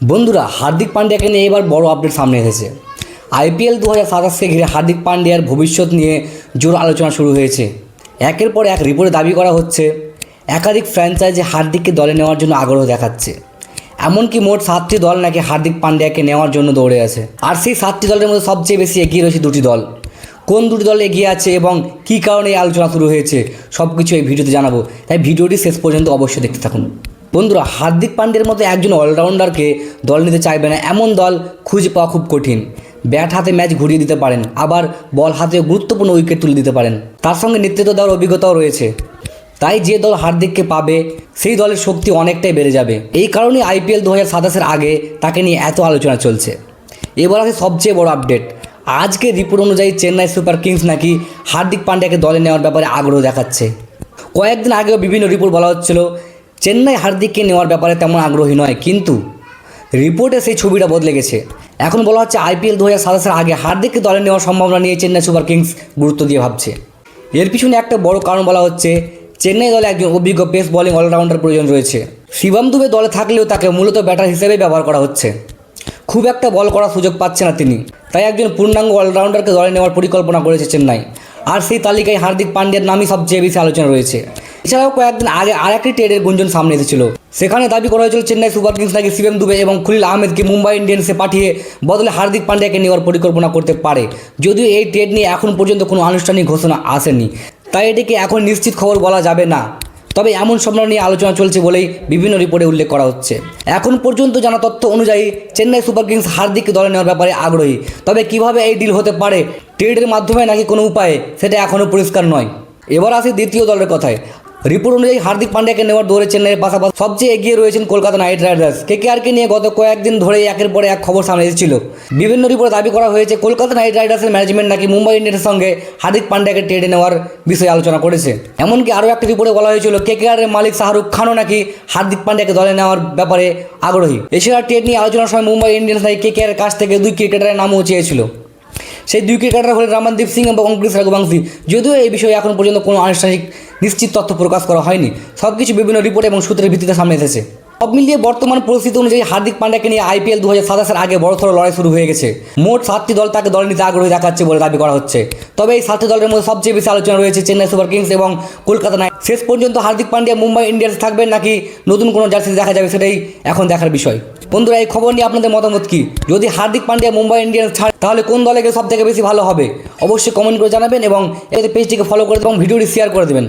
বন্ধুরা, হার্দিক পান্ডিয়াকে নিয়ে এবার বড় আপডেট সামনে এসেছে। আইপিএল 2027কে ঘিরে হার্দিক পান্ডিয়ার ভবিষ্যৎ নিয়ে জোর আলোচনা শুরু হয়েছে। একের পর এক রিপোর্টে দাবি করা হচ্ছে একাধিক ফ্র্যাঞ্চাইজি হার্দিককে দলে নেওয়ার জন্য আগ্রহ দেখাচ্ছে। এমনকি মোট 7টি দল নাকি হার্দিক পান্ডিয়াকে নেওয়ার জন্য দৌড়ে আছে। আর সেই 7টি দলের মধ্যে সবচেয়ে বেশি এগিয়ে রয়েছে দুটি দল। কোন দুটি দল এগিয়ে আছে এবং কী কারণে এই আলোচনা শুরু হয়েছে সব কিছু এই ভিডিওতে জানাবো, তাই ভিডিওটি শেষ পর্যন্ত অবশ্যই দেখতে থাকুন। বন্ধুরা, হার্দিক পান্ডিয়ার মতো একজন অলরাউন্ডারকে দল নিতে চাইবে না এমন দল খুঁজে পাওয়া খুব কঠিন। ব্যাট হাতে ম্যাচ ঘুরিয়ে দিতে পারেন, আবার বল হাতেও গুরুত্বপূর্ণ উইকেট তুলে দিতে পারেন। তার সঙ্গে নেতৃত্ব দেওয়ার অভিজ্ঞতাও রয়েছে। তাই যে দল হার্দিককে পাবে সেই দলের শক্তি অনেকটাই বেড়ে যাবে। এই কারণেই আইপিএল 2027-এর আগে তাকে নিয়ে এত আলোচনা চলছে। এবার আছে সবচেয়ে বড় আপডেট। আজকে রিপোর্ট অনুযায়ী চেন্নাই সুপার কিংস নাকি হার্দিক পান্ডিয়াকে দলে নেওয়ার ব্যাপারে আগ্রহ দেখাচ্ছে। কয়েকদিন আগেও বিভিন্ন রিপোর্ট বলা হচ্ছিল চেন্নাই হার্দিককে নেওয়ার ব্যাপারে তেমন আগ্রহী নয়, কিন্তু রিপোর্টে সেই ছবিটা বদলে গেছে। এখন বলা হচ্ছে আইপিএল 2027-এর আগে হার্দিককে দলে নেওয়ার সম্ভাবনা নিয়ে চেন্নাই সুপার কিংস গুরুত্ব দিয়ে ভাবছে। এর পিছনে একটা বড় কারণ বলা হচ্ছে চেন্নাই দলে একজন অভিজ্ঞ পেস বোলিং অলরাউন্ডার প্রয়োজন রয়েছে। শিবম দুবে দলে থাকলেও তাকে মূলত ব্যাটার হিসেবে ব্যবহার করা হচ্ছে। খুব একটা বল করার সুযোগ পাচ্ছে না তিনি, তাই একজন পূর্ণাঙ্গ অলরাউন্ডারকে দলে নেওয়ার পরিকল্পনা করেছে চেন্নাই। আর সেই তালিকায় হার্দিক পান্ডিয়ার নামই সবচেয়ে বেশি আলোচনা রয়েছে। এছাড়াও কয়েকদিন আগে আরেকটি ট্রেডের গুঞ্জন সামনে এসেছিল। সেখানে দাবি করা হয়েছিল চেন্নাই সুপার কিংস নাকি শিবম দুবে এবং খলিল আহমেদকে মুম্বাই ইন্ডিয়ান্সে পাঠিয়ে বদলে হার্দিক পান্ডিয়াকে নেওয়ার পরিকল্পনা করতে পারে। যদিও এই ট্রেড নিয়ে এখন পর্যন্ত কোনো আনুষ্ঠানিক ঘোষণা আসেনি, তাই এটিকে এখন নিশ্চিত খবর বলা যাবে না। তবে এমন সম্ভাবনা নিয়ে আলোচনা চলছে বলেই বিভিন্ন রিপোর্টে উল্লেখ করা হচ্ছে। এখন পর্যন্ত জানা তথ্য অনুযায়ী চেন্নাই সুপার কিংস হার্দিককে দলে নেওয়ার ব্যাপারে আগ্রহী। তবে কিভাবে এই ডিল হতে পারে, ট্রেডের মাধ্যমে নাকি কোনো উপায়ে, সেটা এখনও পরিষ্কার নয়। এবার আসি দ্বিতীয় দলের কথায়। রিপোর্ট অনুযায়ী হার্দিক পান্ডিয়াকে নেওয়ার দৌড়ে চেন্নাইয়ের পাশাপাশি সবচেয়ে এগিয়ে রয়েছেন কলকাতা নাইট রাইডার্স। কেকেআরকে নিয়ে গত কয়েকদিন ধরেই একের পর এক খবর সামনে এসেছিল। বিভিন্ন রিপোর্টে দাবি করা হয়েছে কলকাতা নাইট রাইডার্সের ম্যানেজমেন্ট নাকি মুম্বাই ইন্ডিয়ান্সের সঙ্গে হার্দিক পান্ডিয়াকে ট্রেডে নেওয়ার বিষয়ে আলোচনা করেছে। এমনকি আরও একটা রিপোর্টে বলা হয়েছিল কেকেআরের মালিক শাহরুখ খানও নাকি হার্দিক পান্ডিয়াকে দলে নেওয়ার ব্যাপারে আগ্রহী। এছাড়া ট্রেড নিয়ে আলোচনার সময় মুম্বাই ইন্ডিয়ান্স নাকি কেকেআরের কাছ থেকে 2 ক্রিকেটারের নামও চেয়েছিল। সেই 2 ক্রিকেটার হলেন রমনদীপ সিং এবং অঙ্কুশ রঘুবংশী। যদিও এই বিষয়ে এখন পর্যন্ত কোনো আনুষ্ঠানিক নিশ্চিত তথ্য প্রকাশ করা হয়নি। সব কিছু বিভিন্ন রিপোর্ট এবং সূত্রের ভিত্তিতে সামনে এসেছে। সব মিলিয়ে বর্তমান পরিস্থিতি অনুযায়ী হার্দিক পান্ডিয়াকে নিয়ে আইপিএল 2027-এর আগে বড়সড় লড়াই শুরু হয়ে গেছে। মোট 7টি দল তাকে দলে নিতে আগ্রহী দেখাচ্ছে বলে দাবি করা হচ্ছে। তবে এই 7টি দলের মধ্যে সবচেয়ে বেশি আলোচনা রয়েছে চেন্নাই সুপার কিংস এবং কলকাতা নাইট। শেষ পর্যন্ত হার্দিক পান্ডিয়া মুম্বাই ইন্ডিয়ান্স থাকবেন নাকি নতুন কোনো জার্সি দেখা যাবে, সেটাই এখন দেখার বিষয়। বন্ধুরা, এই খবর নিয়ে আপনাদের মতামত কি? যদি হার্দিক পান্ডিয়া মুম্বাই ইন্ডিয়ান্স ছাড়ে তাহলে কোন দলে গেলে সব থেকে বেশি ভালো হবে? অবশ্যই কমেন্ট করে জানাবেন এবং এতে পেজটিকে ফলো করে এবং ভিডিওটি শেয়ার করে দেবেন।